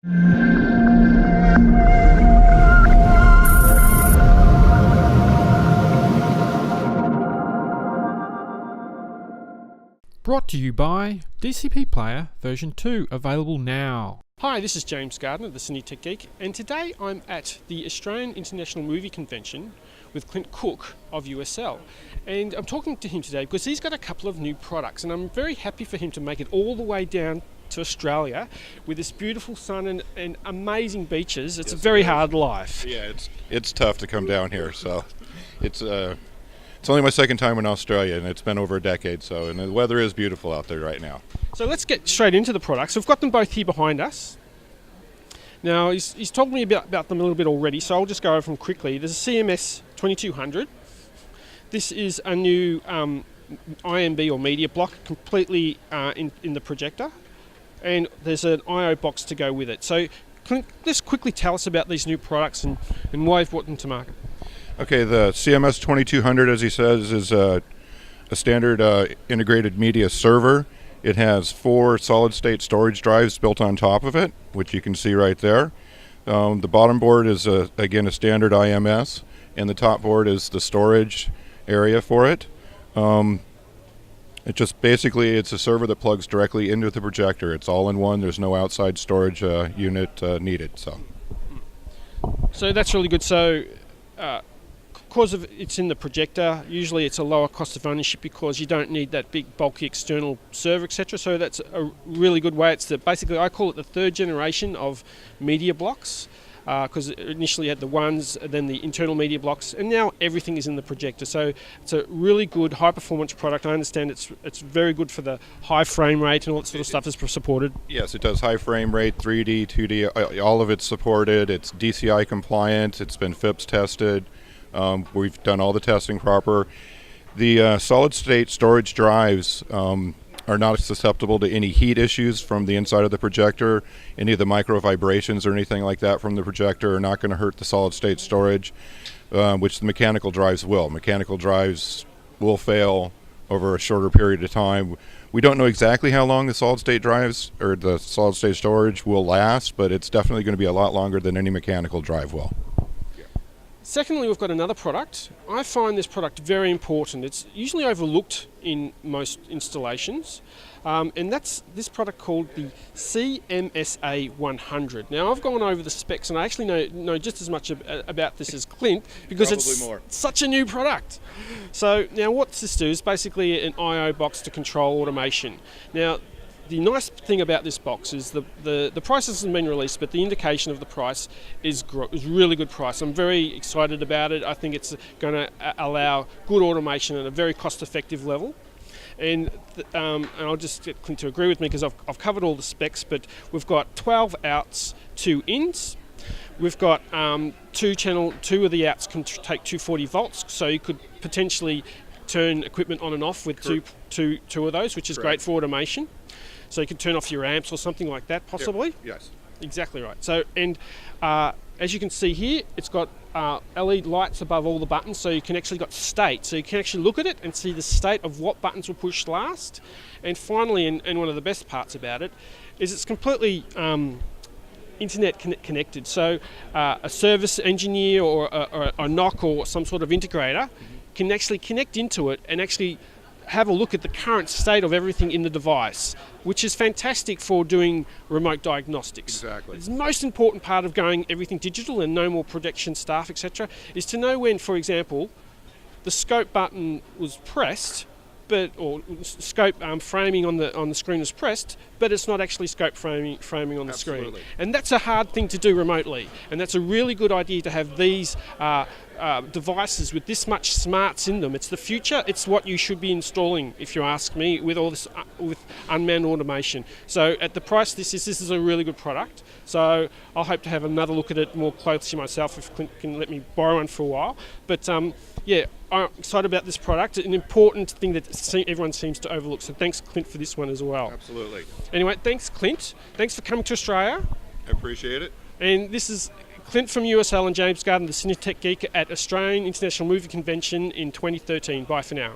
Brought to you by DCP Player version 2, available now. Hi, this is James Gardner, the Cine Tech Geek, and today I'm at the Australian International Movie Convention with Clint Cook of USL. And I'm talking to him today because he's got a couple of new products, and I'm very happy for him to make it all the way down to Australia with this beautiful sun and amazing beaches. It's a very hard life. Yeah, it's tough to come down here, so it's only my second time in Australia, and it's been over a decade, and the weather is beautiful out there right now. So let's get straight into the products. We've got them both here behind us. Now, he's told me about them a little bit already, so I'll just go over them quickly. There's a CMS2200. This is a new IMB or media block, completely in the projector, and there's an I/O box to go with it. So Clint, just quickly tell us about these new products and why you've brought them to market. Okay, the CMS2200, as he says, is a standard integrated media server. It has 4 solid-state storage drives built on top of it, which you can see right there. The bottom board is, again, a standard IMS, and the top board is the storage area for it. It's a server that plugs directly into the projector. It's all in one. There's no outside storage unit needed. So that's really good. So because it's in the projector, usually it's a lower cost of ownership because you don't need that big bulky external server, etc. So that's a really good way. It's basically, I call it the third generation of media blocks, because initially you had the ones, then the internal media blocks, and now everything is in the projector. So it's a really good high performance product. I understand it's very good for the high frame rate and all that sort of stuff is supported. Yes, it does high frame rate, 3D, 2D, all of it's supported. It's DCI compliant. It's been FIPS tested. We've done all the testing proper. The solid-state storage drives are not susceptible to any heat issues from the inside of the projector. Any of the micro vibrations or anything like that from the projector are not going to hurt the solid-state storage, which the mechanical drives will. Mechanical drives will fail over a shorter period of time. We don't know exactly how long the solid-state drives or the solid-state storage will last, but it's definitely going to be a lot longer than any mechanical drive will. Secondly, we've got another product. I find this product very important. It's usually overlooked in most installations, and that's this product called the CMSA100. Now, I've gone over the specs, and I actually know just as much about this as Clint, because it's such a new product. So now what this does is basically an I/O box to control automation. Now, the nice thing about this box is the price hasn't been released, but the indication of the price is really good price. I'm very excited about it. I think it's going to allow good automation at a very cost-effective level. And I'll just get Clint to agree with me because I've covered all the specs, but we've got 12 outs, 2 ins. We've got 2 of the outs can take 240 volts, so you could potentially turn equipment on and off with two of those, which is great for automation. So you can turn off your amps or something like that, possibly. Yep. Yes. Exactly right. So, and as you can see here, it's got LED lights above all the buttons, so you can actually got state. So you can actually look at it and see the state of what buttons were pushed last. And finally, and one of the best parts about it, is it's completely internet connected. So a service engineer or a NOC or some sort of integrator can actually connect into it and actually have a look at the current state of everything in the device, which is fantastic for doing remote diagnostics. Exactly. The most important part of going everything digital and no more projection staff, etc., is to know when, for example, the scope button was pressed, or scope framing on the screen is pressed, but it's not actually scope framing on the screen. And that's a hard thing to do remotely. And that's a really good idea to have these devices with this much smarts in them. It's the future. It's what you should be installing, if you ask me, with all this with unmanned automation. So at the price this is a really good product. So I'll hope to have another look at it more closely myself if Clint can let me borrow one for a while. But yeah, I'm excited about this product. An important thing that everyone seems to overlook. So thanks, Clint, for this one as well. Absolutely. Anyway, thanks, Clint. Thanks for coming to Australia. I appreciate it. And this is Clint from USL and James Gardner, the Cine Tech Geek at Australian International Movie Convention in 2013. Bye for now.